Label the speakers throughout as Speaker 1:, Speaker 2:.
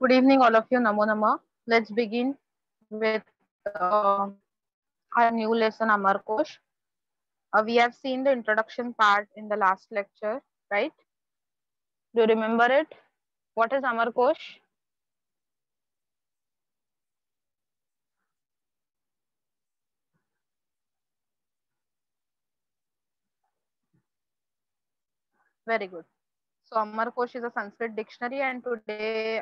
Speaker 1: Good evening, all of you. Namo Nama. Let's begin with our new lesson, Amar Kosh. We have seen the introduction part in the last lecture, right? Do you remember it? What is Amar Kosh? Very good. So Amar Kosh is a Sanskrit dictionary, and today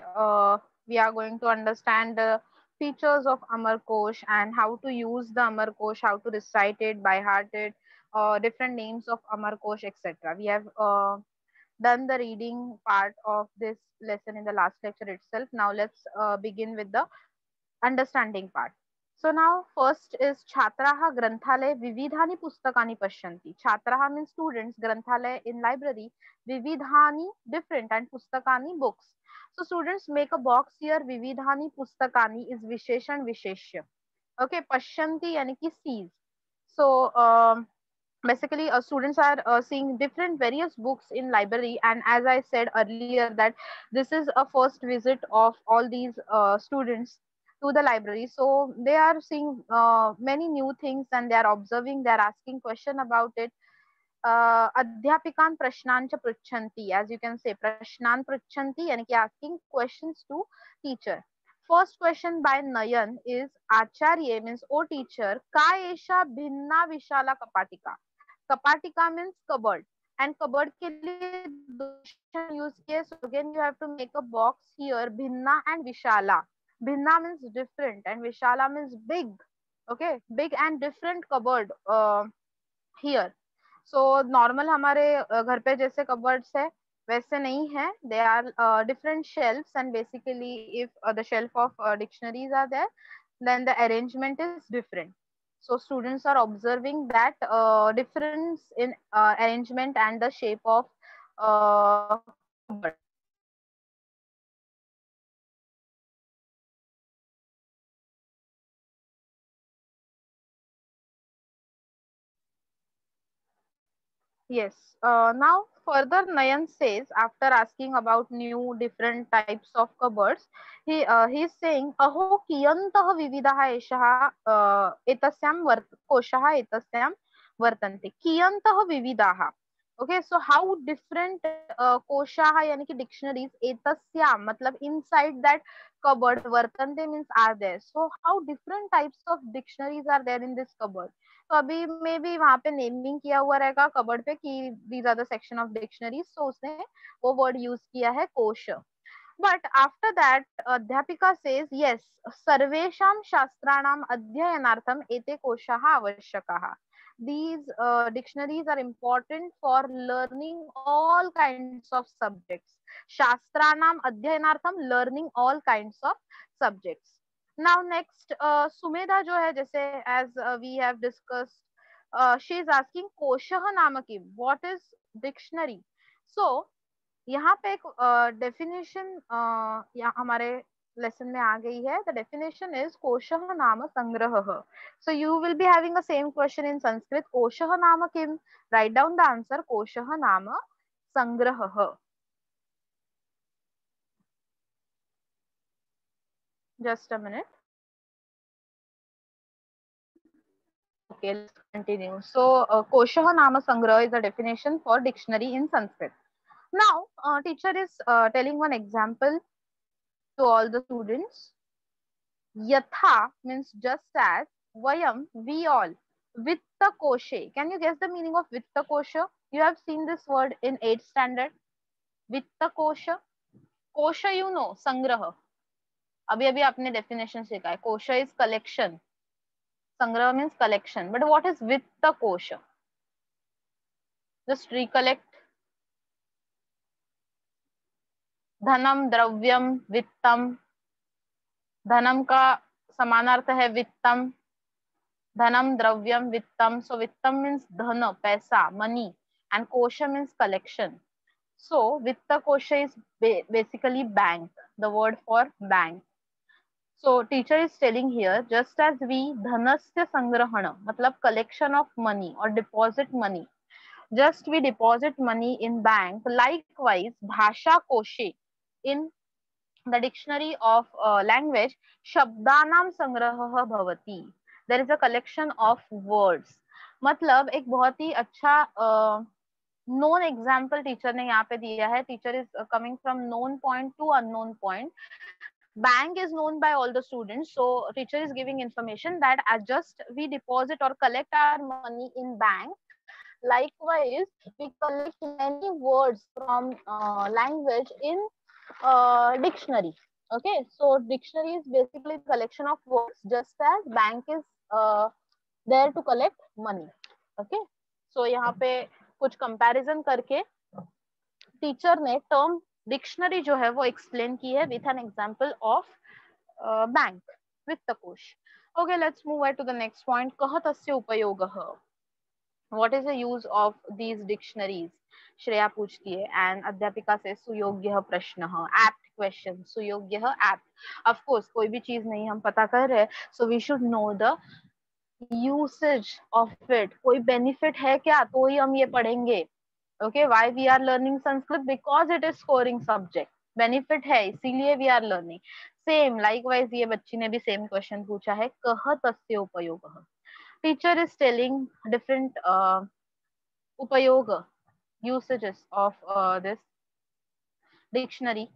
Speaker 1: we are going to understand the features of Amar Kosh and how to use the Amar Kosh, how to recite it, by heart it, different names of Amar Kosh, etc. We have done the reading part of this lesson in the last lecture itself. Now let's begin with the understanding part. So now first is Chhatraha Granthalaya Vividhani Pustakani Pashyanti. Chhatraha means students, Granthalaya in library, Vividhani different and Pustakani books. So students make a box here. Vividhani Pustakani is Visheshan Visheshya. Okay, Pashyanti yani ki sees. So basically students are seeing different various books in library, and as I said earlier that this is a first visit of all these students to the library, so they are seeing many new things and they are observing, they are asking question about it. Adhyapikan prashnancha pruchanti, as you can say prashnan pruchanti yani ki asking questions to teacher. First question by Nayan is Acharya means O teacher, ka esha bhinna vishala kapatika. Kapatika means cupboard, and cupboard के लिए दो expression use किए. So again you have to make a box here. Bhinna and Vishala. Bhinna means different and Vishala means big. Okay, big and different cupboard here. So normal हमारे घर पे जैसे cupboards है वैसे नहीं है. They are different shelves, and basically if the shelf of dictionaries are there, then the arrangement is different. So students are observing that difference in arrangement and the shape of cupboard. Yes. Now further Nayan says, after asking about new different types of cupboards, he is saying aho kiyantah vividaha eshaha etasyam koshaha etasyam vartante. Kiyantah vividaha. Okay, so how different koshaha yani ki dictionaries etasyam matlab inside that cupboard, vartante means are there. So how different types of dictionaries are there in this cupboard. तो अभी may be वहां पे naming किया हुआ रहेगा cupboard पे कि these are the section of dictionaries, तो उसने वो वर्ड यूज किया है कोश. बट आफ्टर दैट अध्यापिका सेज यस सर्वेषां शास्त्राणाम अध्ययनार्थम एते कोशाः आवश्यकाः. These dictionaries are important for learning all kinds of subjects. Shastranam adhyayanartham, learning all kinds of subjects. Now next Sumedha जो है जैसे as we have discussed, she is asking कोशः नाम की what is dictionary. So यहाँ पे एक definition यहाँ हमारे लेसन में आ गई है. द डेफिनेशन इज कोशः नाम संग्रह. So you will be having a same question in Sanskrit. कोशः नाम किम? Write down the answer. कोशः नाम संग्रह. Just a minute. Okay, let's continue. So, Koshah Nama Sangrah is a definition for dictionary in Sanskrit. Now, teacher is telling one example to all the students. Yatha means just as, Vayam, we all, Vitta Koshe. Can you guess the meaning of Vitta Kosha? You have seen this word in 8th standard. Vitta Kosha. Kosha you know, Sangrah. अभी अभी आपने definition सीखा है. Kosha is collection. Sangrah means collection. But what is Vitta Kosha? Just recollect. धनम, द्रव्यम, वित्तम. धनम का समानार्थ है वित्तम. धनम, द्रव्यम, वित्तम. So vittam means dhana, paisa, money, and kosha means collection. So vitta kosha is basically bank, the word for bank. So teacher is telling here, just as we dhanasya sangrahana, matlab collection of money or deposit money. Just we deposit money in bank. Likewise, bhasha koshe, in the dictionary of language, शब्दानाम संग्रहः भवति. There is a collection of words. मतलब एक बहुत ही अच्छा known example teacher ने यहाँ पे दिया है. Teacher is coming from known point to unknown point. Bank is known by all the students, so teacher is giving information that as just we deposit or collect our money in bank, likewise we collect many words from language in dictionary. Okay, so dictionary is basically collection of words, just as bank is there to collect money. Okay, so यहाँ पे कुछ comparison करके teacher ने term dictionary जो है वो explain की है with an example of bank वित्त कोश. Okay, let's move to the next point. कः तस्य उपयोगः. What is the use of these dictionaries. Shreya पूछती है एंड अध्यापिका से सुयोग्य प्रश्न, एप्ट क्वेश्चन. सुयोग्य एप्ट, ऑफ कोर्स कोई भी चीज नहीं हम पता कर रहे, so we should know the usage of it. कोई बेनिफिट है क्या तो ही हम ये पढ़ेंगे. Okay, why we are learning Sanskrit? Because it is scoring subject. Benefit है इसीलिए we are learning. Same, likewise ये बच्ची ने भी same question पूछा है. कः तस्य उपयोगः. Teacher is telling different उपयोग, usages of this dictionary.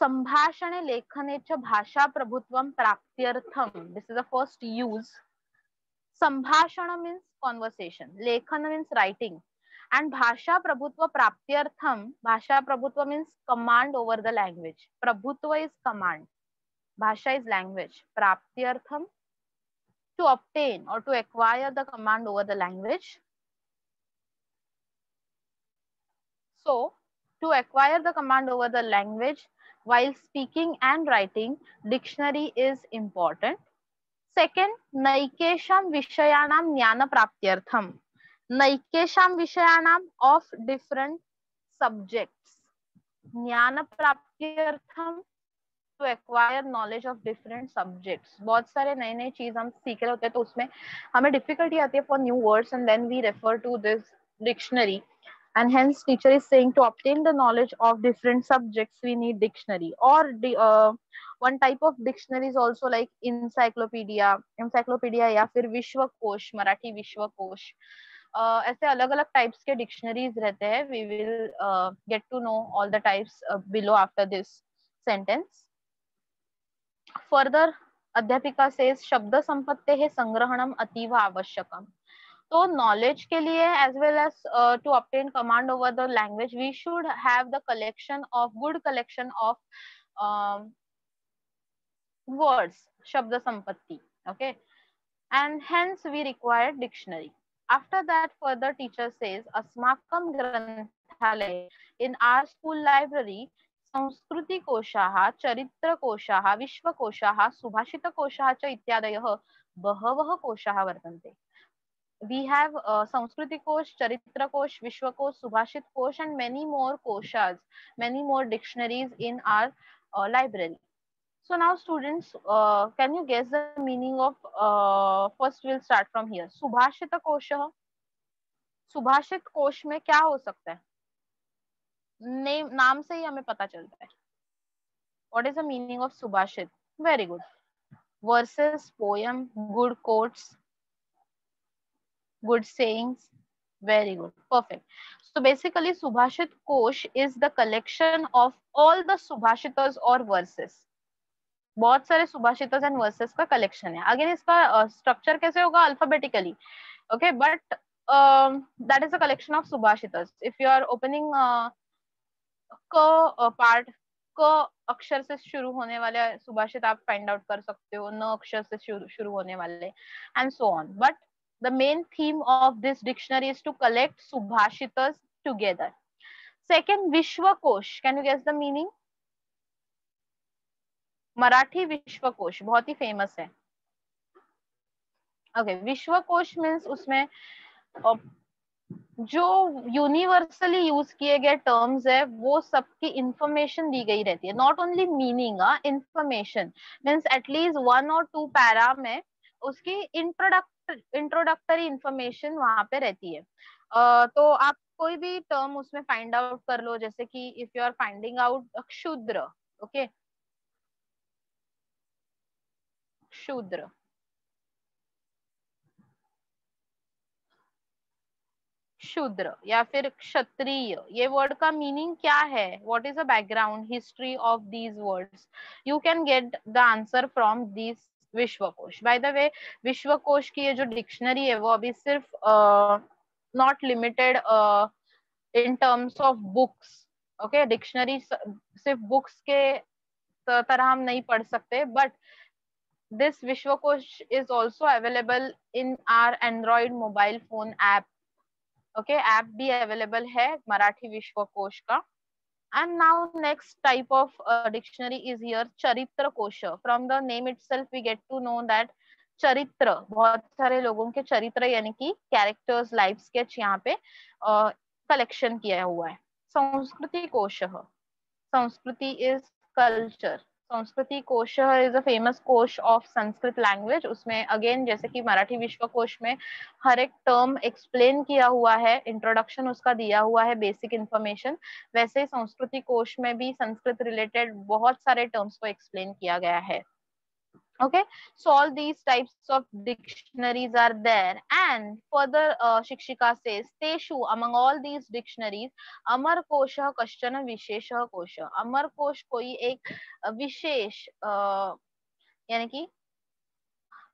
Speaker 1: संभाषणे लेखने च भाषा प्रभुत्वं प्राप्त्यर्थम. This is the first use. संभाषण means conversation, लेखन means writing, and bhasha prabhutva praptyartham. Bhasha prabhutva means command over the language. Prabhutva is command, bhasha is language. Praptyartham, to obtain or to acquire the command over the language. So to acquire the command over the language while speaking and writing, dictionary is important. Second, नैकेषां विषयाणां ज्ञान प्राप्त्यर्थम. नैकेषां विषयाणां of different subjects. ज्ञान प्राप्त्यर्थम, to acquire knowledge of different subjects. बहुत सारे नए नए चीज हम सीख रहे होते हैं तो उसमें हमें डिफिकल्टी आती है for new words and then we refer to this dictionary. And hence teacher is saying to obtain the knowledge of different subjects we need dictionary. Or one type of dictionary is also like encyclopedia या फिर विश्वकोश, मराठी विश्वकोश. ऐसे अलग अलग types के dictionaries रहते हैं. We will get to know all the types below after this sentence. Further, अध्यापिका says शब्द संपत्तेः संग्रहणम अतीव आवश्यकम. तो नॉलेज के लिए as well as to obtain command over the language, we should have the good collection of words, शब्द संपत्ति. Okay, and hence we require dictionary. After that, further teacher says अस्माकं ग्रंथालये, in our school library, संस्कृतिकोशाः, चरित्रकोशाः, विश्वकोशाः, सुभाषितकोशाः च इत्यादयः बहवः कोशाः वर्तन्ते. We have Sanskriti Kosh, Charitra Kosh, Vishwakosh, Subhashit Kosh, and many more koshas, many more dictionaries in our library. So now students, can you guess the meaning of, first we'll start from here. Subhashita Kosha. सुभाषित कोश में क्या हो सकता है? नाम से ही हमें पता चलता है. What is the meaning of Subhashit? Very good. Verses, poem, good quotes, good sayings. Very good. Perfect. So basically Subhashit Kosh is the collection of all the Subhashitas or verses. बहुत सारे Subhashitas and verses का collection है. Again इसका structure कैसे होगा? Alphabetically. Okay, but that is a collection of Subhashitas. If you are opening part, क अक्षर से शुरू होने वाले सुभाषित आप फाइंड आउट कर सकते हो, न अक्षर से शुरू होने वाले, and so on. But the main theme of this dictionary is to collect subhashitas together. Second, Vishwakosh. Can you guess the meaning? Marathi विश्वकोश बहुत ही फेमस है. Okay, विश्वकोश means उसमें जो यूनिवर्सली यूज किए गए टर्म्स है वो सबकी इंफॉर्मेशन दी गई रहती है. Not only meaning, information means at least 1 or 2 para में उसकी इंट्रोडक्टरी इंफॉर्मेशन वहां पे रहती है. तो आप कोई भी टर्म उसमें फाइंड आउट कर लो, जैसे कि if you are finding out क्षुद्र, ओके, शूद्र, शूद्र या फिर क्षत्रिय, ये वर्ड का मीनिंग क्या है, what is the background history of these words, you can get the answer from this विश्वकोश। बाय द वे, विश्वकोश की ये जो डिक्शनरी है वो अभी सिर्फ not limited in terms of books, okay, dictionary सिर्फ बुक्स के तरह हम नहीं पढ़ सकते, बट दिस विश्वकोश is also available in are Android mobile phone app, okay, app भी अवेलेबल है मराठी विश्वकोश का। And now next type of dictionary is here चरित्र कोश। From the name itself we get to know that चरित्र, बहुत सारे लोगों के चरित्र यानी कि कैरेक्टर्स, लाइफ स्केच यहाँ पे कलेक्शन किया हुआ है। संस्कृति कोश, संस्कृति इज कल्चर, संस्कृति कोश इज अ फेमस कोश ऑफ संस्कृत लैंग्वेज। उसमें अगेन जैसे कि मराठी विश्वकोश में हर एक टर्म एक्सप्लेन किया हुआ है, इंट्रोडक्शन उसका दिया हुआ है, बेसिक इंफॉर्मेशन, वैसे ही संस्कृति कोश में भी संस्कृत रिलेटेड बहुत सारे टर्म्स को एक्सप्लेन किया गया है। Okay, so all these types of dictionaries are there, and further shikshika says teshu, among all these dictionaries अमर कोश कश्चन विशेष कोश, अमर कोश कोई एक विशेष यानी कि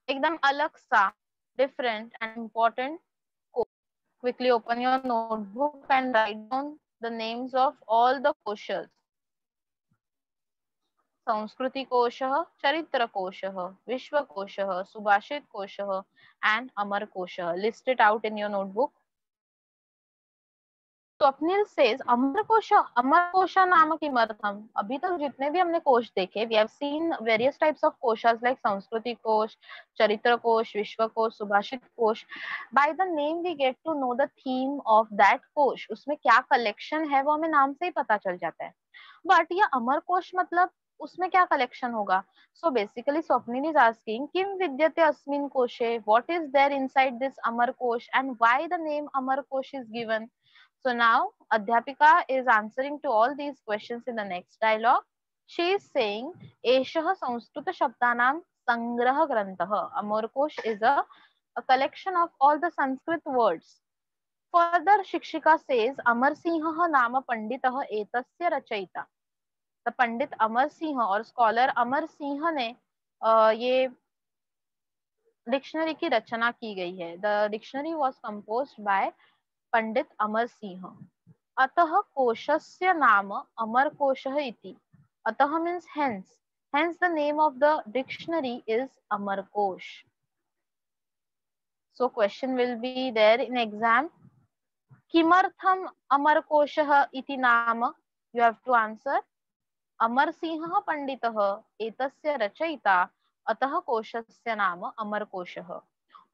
Speaker 1: एकदम अलग सा, डिफरेंट एंड इम्पोर्टेंट कोश। Quickly open your notebook and write down the names of all the koshas. संस्कृति कोशः, चरित्र कोशः, विश्व कोशः, सुभाषित कोशः एंड अमर कोशः। List it out in your notebook. Swapnil says Amar Kosh, Amar कोश नाम किमर्थम। अभी तक जितने भी हमने कोश देखे, we have seen various types of कोशस लाइक संस्कृति कोश, चरित्र कोश, विश्व कोश, सुभाषित कोश। By the name we get to know the theme of that कोश, उसमें क्या कलेक्शन है वो हमें नाम से ही पता चल जाता है। बट ये अमर कोश मतलब उसमें क्या कलेक्शन होगा? So basically Swapnil is asking किम विद्यते अस्मिन् कोशे, what is there inside this Amar Kosh and why the name Amar Kosh is given. So now Adhyapika is answering to all these questions in the next dialogue. She is saying Eshah Sanskrit Shabdanam Sangrah Grantah. Amarkosh is a collection of all the Sanskrit words. Further Shikshika says Amar Sinha Nama Panditah Etasya Rachayita. The Pandit Amar Singh और scholar Amar Singh ने ये dictionary की रचना की गई है। The dictionary was composed by पंडित अमर सिंह। अतः कोशस्य नाम अमर कोशः इति। अतः means hence, hence the name of the dictionary is Amarkosh. So question will be there in exam. किमर्थम अमरकोशः इति नाम? You have to answer. Amar Singh पंडितः एतस्य रचयिता, अतः कोशस्य नाम अमरकोशः।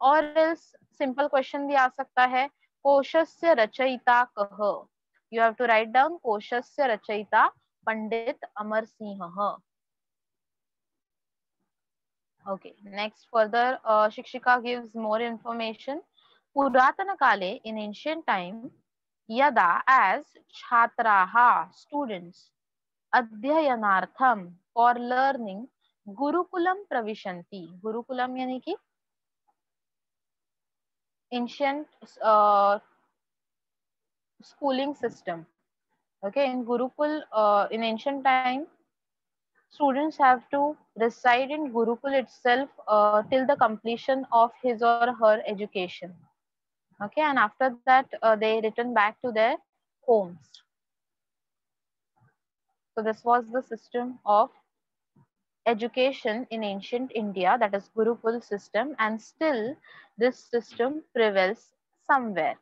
Speaker 1: और else simple question भी आ सकता है, कोशस्य रचयिता कः? You have to write down कोशस्य रचयिता पंडित Amar Singh. Okay, next further Shikshika gives more information. पुरातन काले, in ancient time, यदा as छात्राः students अध्ययनार्थम for learning गुरुकुलम प्रविशन्ति। गुरुकुलम यानी कि ancient schooling system. Okay, in Gurukul, in ancient time, students have to reside in Gurukul itself till the completion of his or her education. Okay, and after that they return back to their homes. So this was the system of education in ancient India, that is Gurukul system, and still this system prevails somewhere.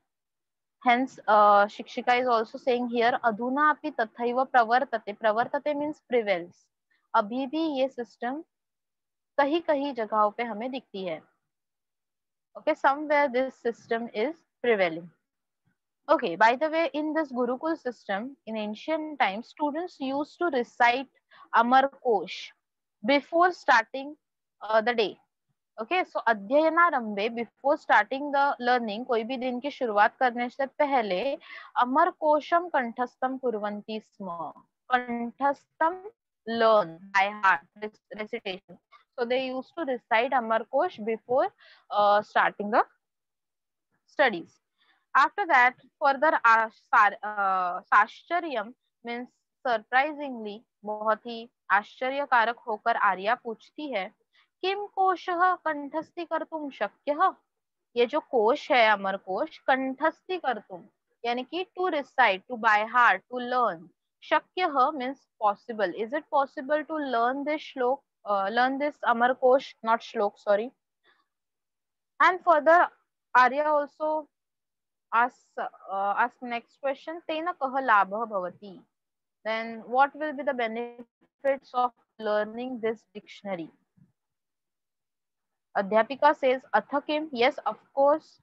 Speaker 1: Hence, Shikshika is also saying here, adhuna api tathaiva pravartate. Pravartate means prevails. अभी भी ये system कहीं कहीं जगहों पे हमें दिखती है. Okay, somewhere this system is prevailing. Okay, by the way, in this Gurukul system, in ancient times, students used to recite Amar Kosh before starting the day. Okay, so अध्ययनारंभे, before starting the learning, कोई भी दिन की शुरुआत करने से पहले अमर कोशम कंठस्थम कुर्वन्ति स्म. कंठस्थम learn by heart recitation. So they used to recite Amar Kosh before starting the studies. After that, further साश्चर्यम means surprisingly, बहुत ही आश्चर्यकारक होकर आर्या पूछती है, किम कोशः कंठस्थी कर्तुम शक्यः? ये जो कोश है अमर कोश, कंठस्थी कर्तुम यानी कि to recite, to by heart, to learn. शक्यः means possible. Is it possible to learn this shlok, learn this amar kosh, not shlok, sorry. And further Arya also ask next question, तेन कः लाभः भवति? Then what will be the benefits of learning this dictionary? अध्यापिका says, अथ किम? Yes, of course.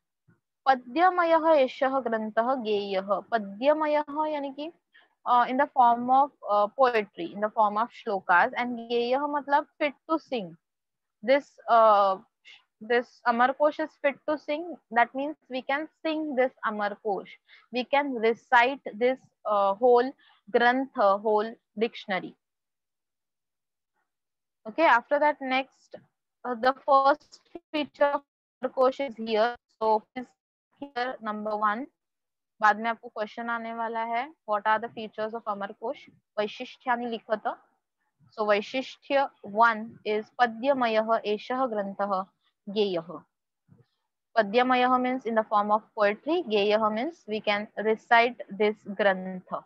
Speaker 1: पद्यमयः एषः ग्रंथः गेयः. पद्यमयः यानी कि in the form of poetry, in the form of shlokas, and गेयः मतलब fit to sing. This Amar Kosh is fit to sing. That means we can sing this Amar Kosh. We can recite this whole grantha, whole dictionary. Okay, after that, next, the first feature of Amar Kosh is here. So please here number 1. बाद में आपको question आने वाला है, what are the features of Amar Kosh? वैशिष्ट्यानि लिखत. So वैशिष्ट्य 1 is पद्यमयः एषः ग्रंथः गेयः. Padyamaya means in the form of poetry. Geyaha means we can recite this grantha.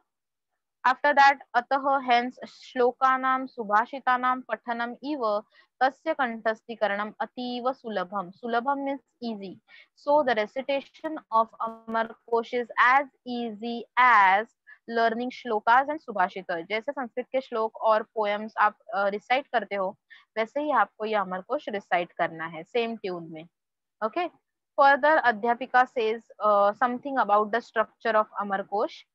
Speaker 1: After that, atah hence shlokanam subhashitanam pathanam eva tasya kanthastikaranam ativa sulabham. Sulabham means easy. So the recitation of Amar Kosh is as easy as learning shlokas and subhashita. जैसे संस्कृत के श्लोक और poems आप recite करते हो, वैसे ही आपको ये अमर कोश रिसाइट करना है, सेम ट्यून में. Okay. Further, Adhyapika says something about the structure of Amar Kosh.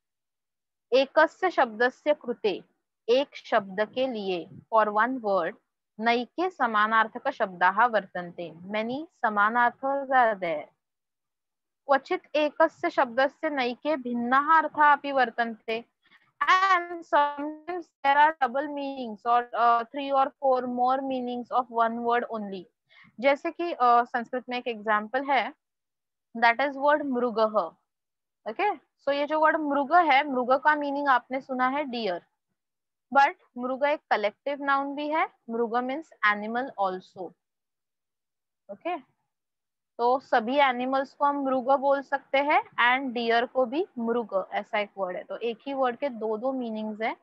Speaker 1: एकस्य शब्दस्य कृते, एक शब्द के लिए, for one word, नैके समानार्थक शब्दाः वर्तन्ते. Many समानार्थाः are there. क्वचित् एकस्य शब्दस्य नैके भिन्नाः अर्थाः अपि वर्तन्ते. And sometimes there are double meanings or 3 or 4 more meanings of one word only. जैसे कि संस्कृत में एक एग्जाम्पल है, दैट इज वर्ड मृगः. ओके, सो ये जो वर्ड मृग है, मृग का मीनिंग आपने सुना है डियर, बट मृग एक कलेक्टिव नाउन भी है. मृग मीन्स एनिमल ऑल्सो. ओके, तो सभी एनिमल्स को हम मृग बोल सकते हैं एंड डियर को भी मृग, ऐसा एक वर्ड है. तो एक ही वर्ड के दो दो मीनिंग्स है.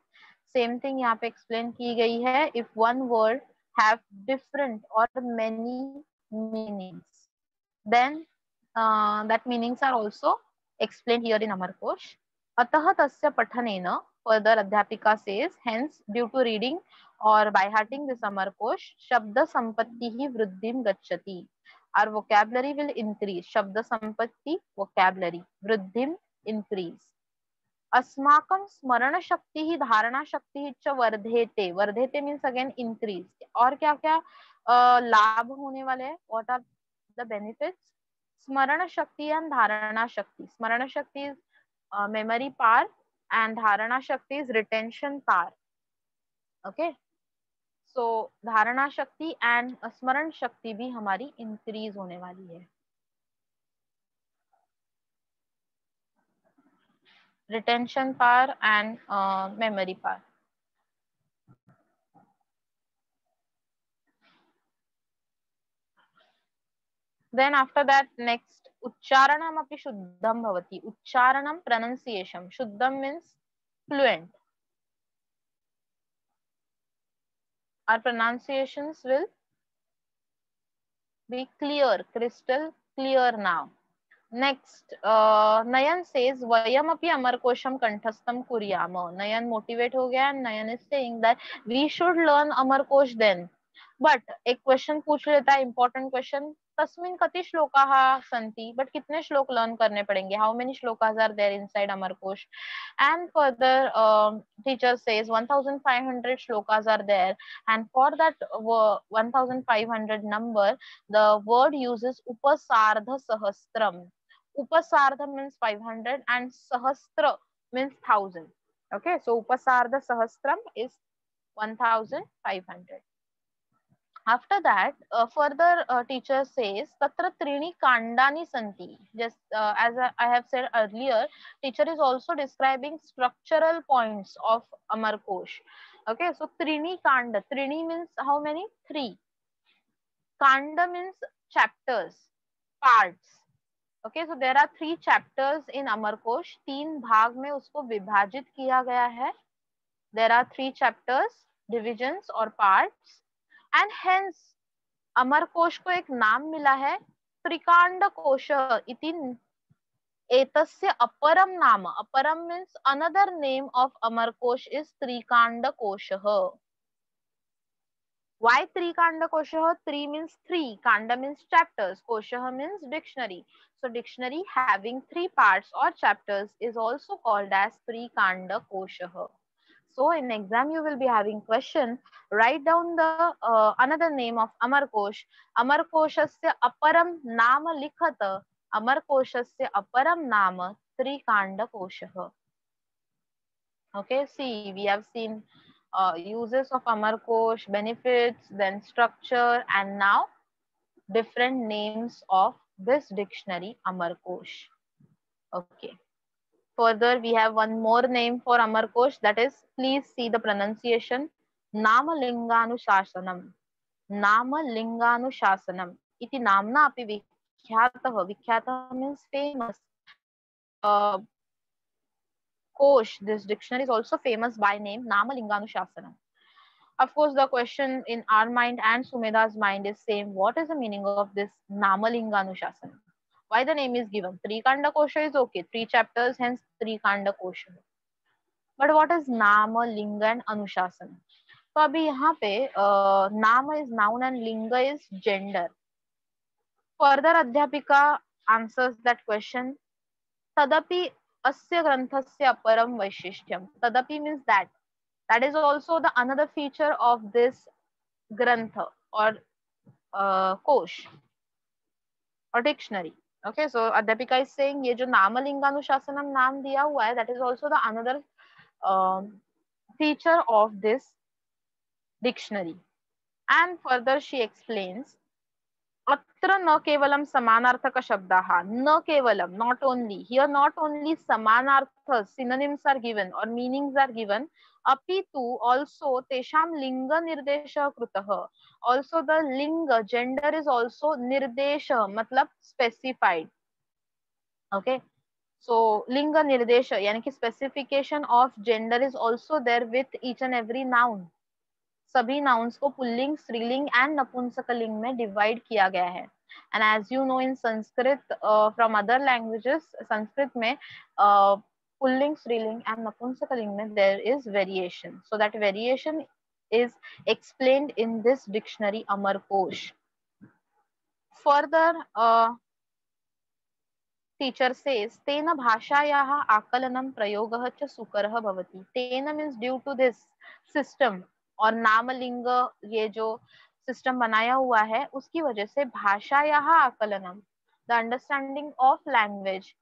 Speaker 1: सेम थिंग यहाँ पे एक्सप्लेन की गई है. If one word have different और many meanings, then that meanings are also explained here in Amar Kosh. Atah tasya pathanena, further Adhyapika says, hence due to reading or by hearting this Amar Kosh, shabda sampattihi vriddhim gacchati. Our vocabulary will increase. Shabda sampatti, vocabulary. Vriddhim, increase. अस्माकं स्मरण शक्ति ही धारणा शक्ति च वर्धेते. वर्धेते means again increase. और क्या क्या लाभ होने वाले हैं? What are the benefits? स्मरण शक्ति एंड धारणा शक्ति. स्मरण शक्ति इज मेमोरी पावर एंड धारणा शक्ति इज रिटेंशन पावर. ओके, सो धारणा शक्ति एंड स्मरण शक्ति भी हमारी इंक्रीज होने वाली है. retention power and memory power. Then after that, next uchcharanam api shuddham bhavati. Uchcharanam, pronunciation. Shuddham means fluent. Our pronunciations will be clear, crystal clear now. Next, Nayan says, Vayam api Amarkosham kanthastam kuryama. Nayan motivate हो गया and Nayan is saying that we should learn Amarkosh then. But एक question पूछ लेता है, important question. तस्मिन् कति श्लोकाः सन्ति? But कितने श्लोक learn करने पड़ेंगे? How many shlokas are there inside Amarkosh? And further, teacher says 1500 shlokas are there, and for that 1500 number, the word uses upasardha sahasram. Upasardha means 500 and sahasra means 1000. Okay, so upasardha sahasram is 1500. After that, further teacher says tatra trini kandani santi. Just as I have said earlier, teacher is also describing structural points of Amarkosh. Okay, so trini kanda. Trini means how many? Three. Kanda means chapters, parts. Okay, so there are 3 chapters in Amarkosh. 3 भाग में उसको विभाजित किया गया है. There are 3 chapters, divisions or parts, and hence Amarkosh को एक नाम मिला है त्रिकांड कोश इति. एतस्य अपरम नाम, अपरम means another name of Amarkosh is त्रिकांड कोशः. Why त्रिकांड कोशः? Tri means 3, kanda means chapters, koshah means dictionary. So dictionary having 3 parts or chapters is also called as Trikand कोशः. So in exam you will be having question. Write down the another name of Amarkosh. Amarkoshasya aparam nama likhat. Amarkoshasya aparam nama Trikanda Koshah. Okay, see, we have seen uses of Amarkosh, benefits, then structure, and now different names of this dictionary Amarkosh. Okay. Further, we have one more name for Amarkosh, that is, please see the pronunciation, Namalinganuशासनम. Namalinganuशासनम. इति नामना अपि विख्यातः. विख्यातः means famous. Kosh, this dictionary is also famous by name Namalinganuशासनम. Of course, the question in our mind and Sumeda's mind is same. What is the meaning of this Namalinganuशासनम? Why the name is given? Trikanda Kosha is okay. 3 chapters, hence Trikanda Kosha. But what is Nama, Linga and Anushasana? तो अभी यहाँ पे नाम is noun and linga is gender. Further अध्यापिका answers that question. तदपि अस्य ग्रंथस्य अपरम वैशिष्ट्यम. तदपि means that. That is also the another feature of this grantha or kosh or dictionary. Okay, so Adhyapika is saying ये जो नामलिंगानुशासनम नाम दिया हुआ है, that is also the another feature of this dictionary. And further she explains, अत्र न केवलम समानार्थक शब्दाः, न केवलम, not only, here not only समानार्थ synonyms are given or meanings are given, अपितु also तेषां लिंग निर्देशः कृतः. Also the linga, gender is also निर्देशः मतलब specified. Okay, so linga nirdesha यानी कि specification of gender is also there with each and every noun. सभी nouns को पुल्लिंग, स्त्रीलिंग and नपुंसकलिंग में divide किया गया है. And as you know in Sanskrit from other languages, Sanskrit में पुल्लिंग, स्त्रीलिंग and नपुंसकलिंग में there is variation. So that variation is explained in this dictionary Amarkosh. Further teacher says तेन भाषायाः आकलनं प्रयोगः च सुकरः भवति. तेन means due to this system और नामलिंग ये जो सिस्टम बनाया हुआ है उसकी वजह से भाषायाः आकलनम, the understanding of language,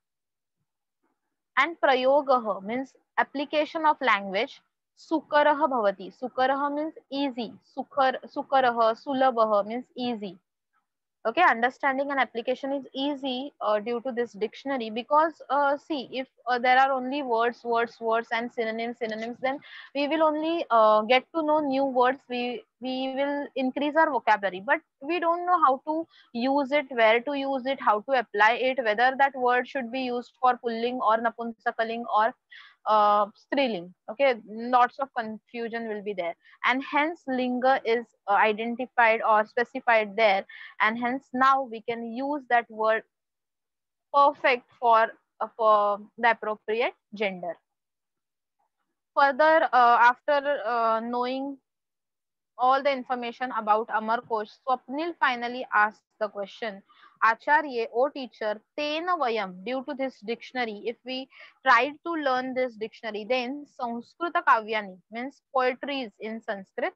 Speaker 1: and प्रयोगः मीन्स एप्लीकेशन ऑफ लैंग्वेज, सुकरः भवति. सुकरः मीन्स easy, सुकरः सुलभः means easy. Okay, understanding and application is easy due to this dictionary, because see, if there are only words and synonyms, then we will only get to know new words, we will increase our vocabulary, but we don't know how to use it, where to use it, how to apply it, whether that word should be used for pulling or napunsakaling or striling. Okay, lots of confusion will be there, and hence linga is identified or specified there, and hence now we can use that word perfect for the appropriate gender. Further, after knowing all the information about Amarkosh, Swapnil finally asked the question, Acharya, O teacher, tena vayam, due to this dictionary, if we tried to learn this dictionary, then Sanskrita Kavyani means poetries in Sanskrit,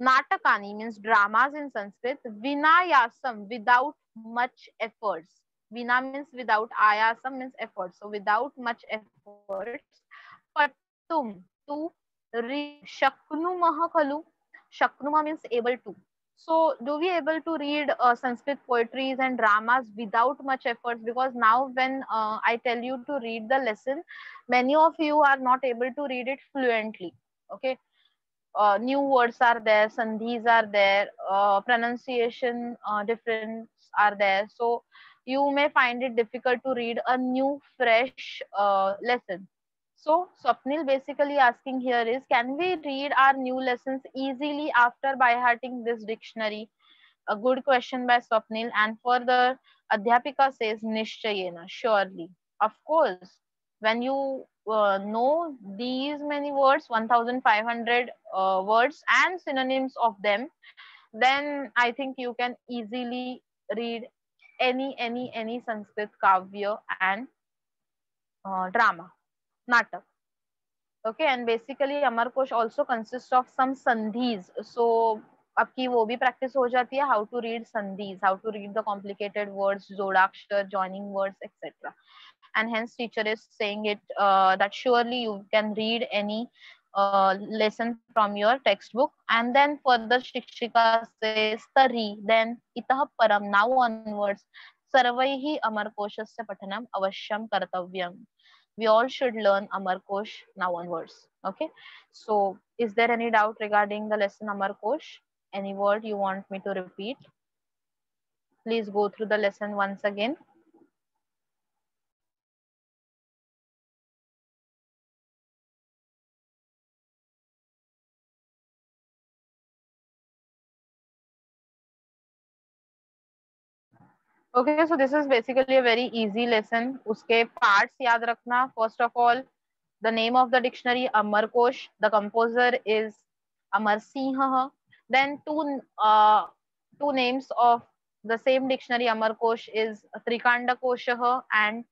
Speaker 1: Natakani means dramas in Sanskrit, Vinayasam, without much efforts. Vina means without, ayasam means effort. So without much efforts, Patum, to read shaknumah khalu. Shaknumah means able to. So do we able to read Sanskrit poetries and dramas without much efforts? Because now when I tell you to read the lesson, many of you are not able to read it fluently. Okay, new words are there, sandhis are there, pronunciation difference are there. So you may find it difficult to read a new fresh lesson. So Swapnil basically asking here is, can we read our new lessons easily after by hearting this dictionary? A good question by Swapnil. And further, Adhyapika says Nishchayena, surely. Of course, when you know these many words, 1500 words and synonyms of them, then I think you can easily read any Sanskrit kavya and drama, natak. Okay, and basically Amar Kosh also consists of some sandhis. So आपकी वो भी practice हो जाती है, how to read sandhis, how to read the complicated words, zodakshar, joining words, etc. And hence teacher is saying it that surely you can read any lesson from your textbook. And then further Shikshika says tari, then itah param, now onwards, sarvaihi amarkoshasya pathanam avashyam kartavyam. We all should learn Amarkosh now onwards. Okay. So is there any doubt regarding the lesson Amarkosh? Any word you want me to repeat? Please go through the lesson once again. Okay, so this is basically a very easy lesson. Uske parts yaad rakhna. First of all, the name of the dictionary Amarkosh. The composer is Amar Singh. Then two names of the same dictionary Amarkosh is Trikanda Koshah and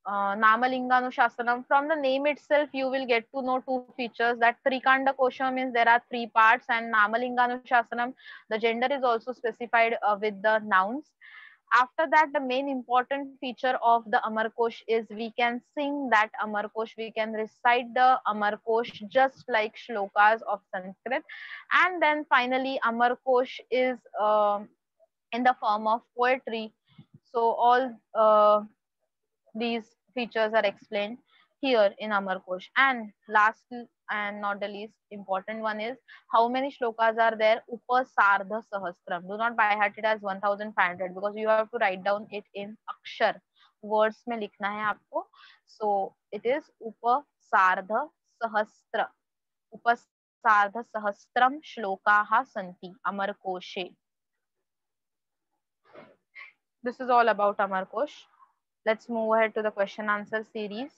Speaker 1: Namalinganushasana. From the name itself, you will get to know two features. That Trikanda Kosha means there are three parts, and Namalinganushasana, the gender is also specified with the nouns. After that, the main important feature of the Amarkosh is we can sing that Amarkosh, we can recite the Amarkosh just like shlokas of Sanskrit. And then finally, Amarkosh is in the form of poetry. So all these features are explained here in Amarkosh. And last and not the least important one is how many shlokas are there? Upasardha Sahasram. Do not by heart it as 1500 because you have to write down it in akshar. Words में लिखना है आपको. So it is Upasardha Sahasra. Upasardha Sahasram shlokaha santi Amarkoshe. This is all about Amarkosh. Let's move ahead to the question answer series.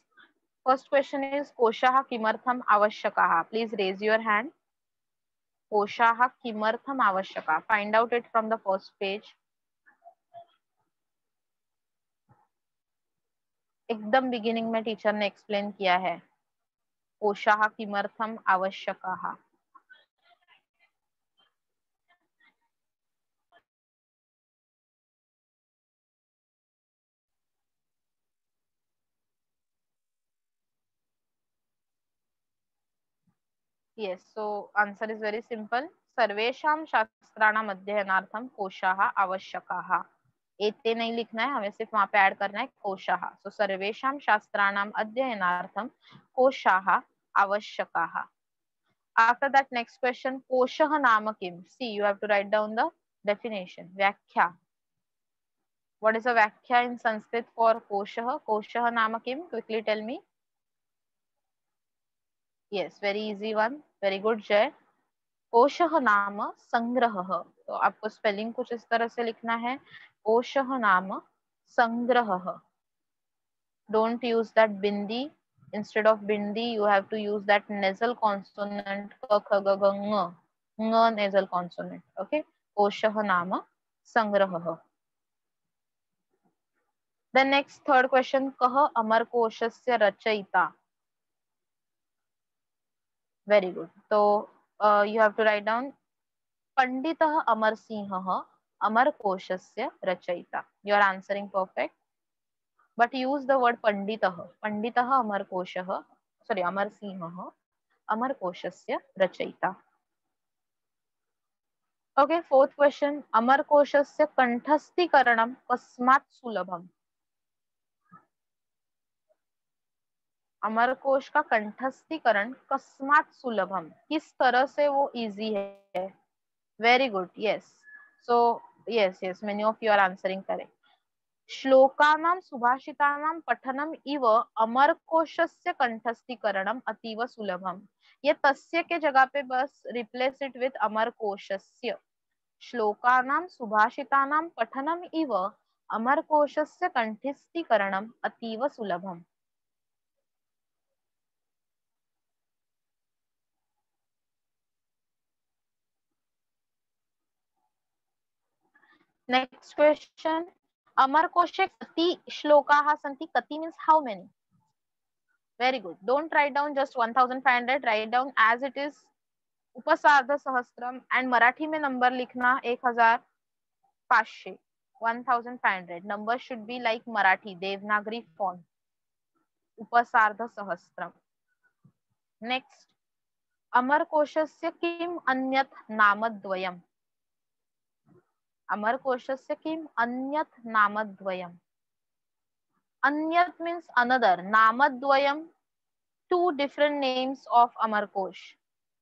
Speaker 1: First question is Koshaha kimartham avashyakaha. Please raise your hand. Koshaha kimartham avashyaka. Find out it from the first page. एकदम beginning में teacher ने explain किया है. कोशाः किमर्थम आवश्यकाः. Yes, so answer is very simple. सर्वेषां शास्त्राणाम् अध्ययनार्थं कोशाः आवश्यकाः. एते नहीं लिखना है, हमें सिर्फ वहां पे ऐड करना है कोशाः. So सर्वेषां शास्त्राणाम् अध्ययनार्थं कोशाः आवश्यकाः. After that, next question, koshah nama kim. See, you have to write down the definition. Vyakhya. What is a vyakhya in Sanskrit for koshah? Koshah nama kim. Quickly tell me. Yes, very easy one. Very good, Jay. कोशः नाम संग्रहः. तो आपको spelling कुछ इस तरह से लिखना है. कोशः नाम संग्रहः. Don't use that bindi. Instead of bindi, you have to use that nasal consonant k kh g g ng. Ng nasal consonant. Okay. कोशः नाम संग्रहः. The next third question, कः अमरकोशस्य रचयिता. Very good. So you have to write down पंडितः अमरसिंहः अमरकोशस्य रचयिता. You are answering perfect. But use the word panditah. Panditah amarkoshah. Sorry, amarsiंहः. अमरकोशस्य रचयिता. Okay, fourth question, अमरकोशस्य कंठस्थीकरणं कस्मात् सुलभम. अमरकोश का कंठस्थीकरण कस्मात् सुलभम, किस तरह से वो इजी है. Very good, yes. So yes yes, many of you are answering correct. श्लोकानां सुभाषितानां पठनम इव अमरकोशस्य कंठस्थीकरणम अतीव सुलभम. ये तस्य के जगह पे बस रिप्लेस इट विथ अमरकोशस्य. श्लोकानां सुभाषितानां पठनम इव अमरकोशस्य कंठस्थीकरणम अतीव सुलभम. नेक्स्ट क्वेश्चन, अमरकोशे कति श्लोकाः सन्ति. कति means how many. Very good. Don't write down just 1500, write down as it is उपसार्ध सहस्त्रम. एंड मराठी में नंबर लिखना 1500, 1500. Number should be like Marathi Devanagari font, उपसार्ध सहस्त्रम. नेक्स्ट, अमरकोशस्य किम अन्यत् नामद्वयम्. अमरकोशस्य किम अन्यत् नामद्वयम्. Anyat means another. Namadvayam, two different names of Amarkosh.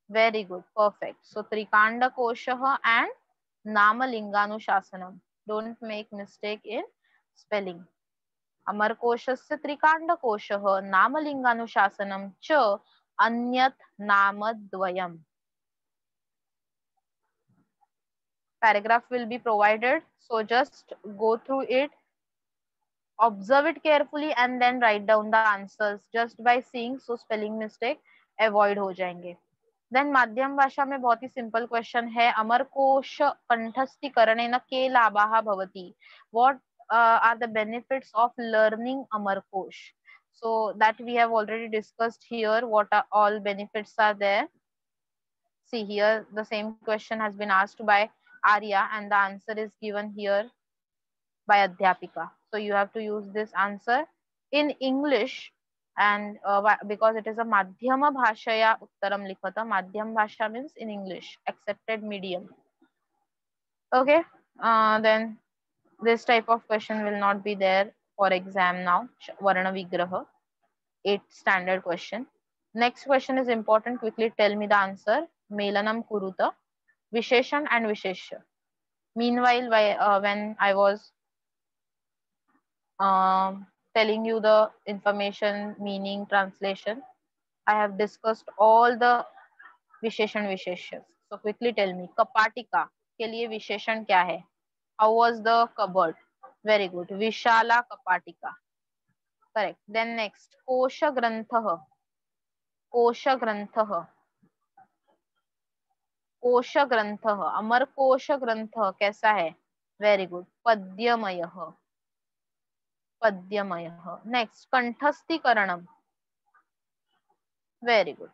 Speaker 1: Very good, perfect. So Trikanda Koshaha and Namalinganushasanam. Don't make mistake in spelling. Amarkoshasya Trikanda Koshaha Namalinganushasanam cha Anyat Namadvayam. Paragraph will be provided, so just go through it. Observe it carefully and then write down the answers just by seeing, so spelling mistake avoid हो जाएंगे. Then माध्यम भाषा में बहुत ही simple question है. अमरकोश कंठस्थीकरणेन के लाभाः भवति. What are the benefits of learning Amarkosh? So that we have already discussed here. What are all benefits are there? See here, the same question has been asked by Arya and the answer is given here by Adhyapika. So you have to use this answer in English, and because it is a Madhyama Bhashaya Uttaram Likhata. Madhyam Bhasha means in English, accepted medium. Okay, then this type of question will not be there for exam now. Varna Vigraha, 8th standard question. Next question is important. Quickly tell me the answer. Melanam Kuruta, Visheshan and Vishesha. Meanwhile, when I was telling you the information, meaning, translation, I have discussed all the विशेषण विशेष्य. So quickly tell me, कपाटिका के लिए विशेषण क्या है. How was the cupboard? Very good. Vishala कपाटिका. Correct. Then next, कोश ग्रंथः. कोश ग्रंथः. कोश ग्रंथः. अमर कोश ग्रंथ कैसा है. Very good. पद्यमयः. पद्यमयः. Next, कंठस्थीकरणम. Very good.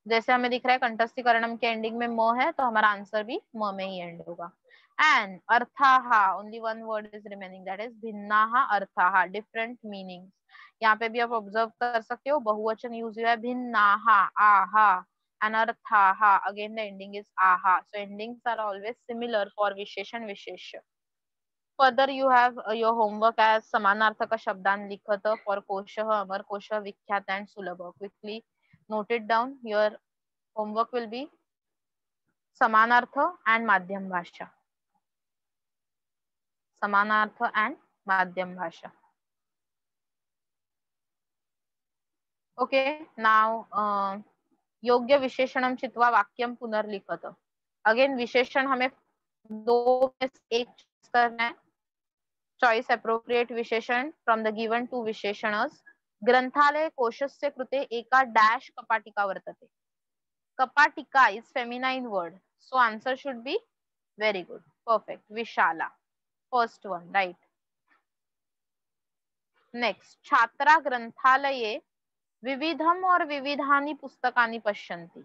Speaker 1: जैसे हमें दिख रहा है कंठस्थीकरणम के एंडिंग में म है, तो हमारा आंसर भी म में ही एंड होगा. एंड अर्थाहा, only one word is remaining, that is भिन्नाहा अर्थाहा, डिफरेंट मीनिंग्स. यहाँ पे भी आप ऑब्जर्व कर सकते हो, बहुवचन यूज हुआ है भिन्नाहा, आहा, एंड अर्थाहा, अगेन द एंडिंग इज आहा. So endings are always similar for विशेषण विशेष्य. Further, you have your homework as समानार्थक शब्दान लिखत for कोशः, अमर कोशः, विख्यात and सुलभ. Quickly note it down. Your homework will be समानार्थ and माध्यम भाषा. समानार्थ and माध्यम भाषा. Okay, now योग्य विशेषणम चित्वा वाक्यम पुनर्लिखत. अगेन विशेषण हमें दो में एक करना है. चॉइस अप्रोप्रिएट विशेषण फ्रॉम द गिवन टू विशेषणस. ग्रंथालय कोशस्य कृते एका डैश कपाटिका वर्तते. कपाटिका is feminine word, so answer should be very good, perfect. Vishala, first one, right. Next, छात्रा ग्रंथालये विविधम और विविधानि पुस्तकानि पश्यन्ति.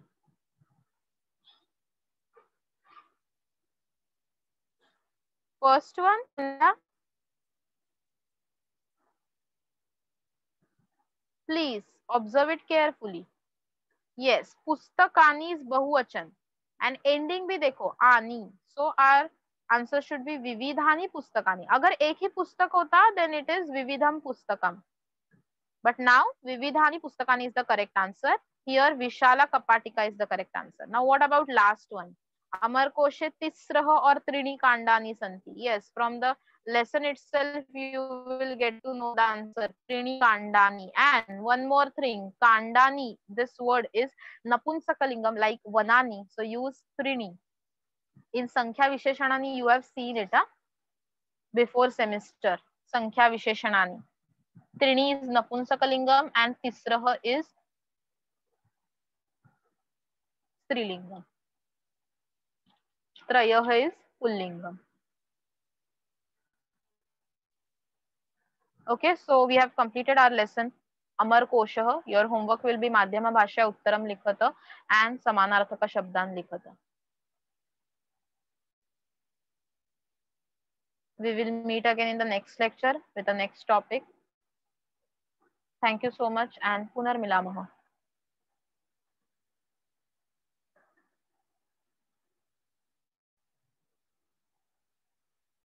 Speaker 1: First one, please observe it carefully. yes, pustakani is bahuvachan and ending भी देखो ani, so our answer should be vividhani pustakani. अगर एक ही पुस्तक होता then it is vividham pustakam, but now vividhani pustakani is the correct answer. Here Vishala Kapatika is the correct answer. Now what about last one? Amar Koshe Tisrah or Trini Kandani Santi. Yes, from the lesson itself you will get to know the answer. Trini Kandani. And one more thing, Kandani, this word is Napunsakalingam like Vanani. So use Trini. In Sankhya Visheshanani you have seen it before semester. Sankhya Visheshanani. Trini is Napunsakalingam and Tisrah is Strilingam. Trayah is Pullingam. Okay, so we have completed our lesson. Amar Koshah. Your homework will be Madhyama Bhashya Uttaram Likhata and Samanarthaka Shabdan Likhata. We will meet again in the next lecture with the next topic. Thank you so much and Punar Milamaha.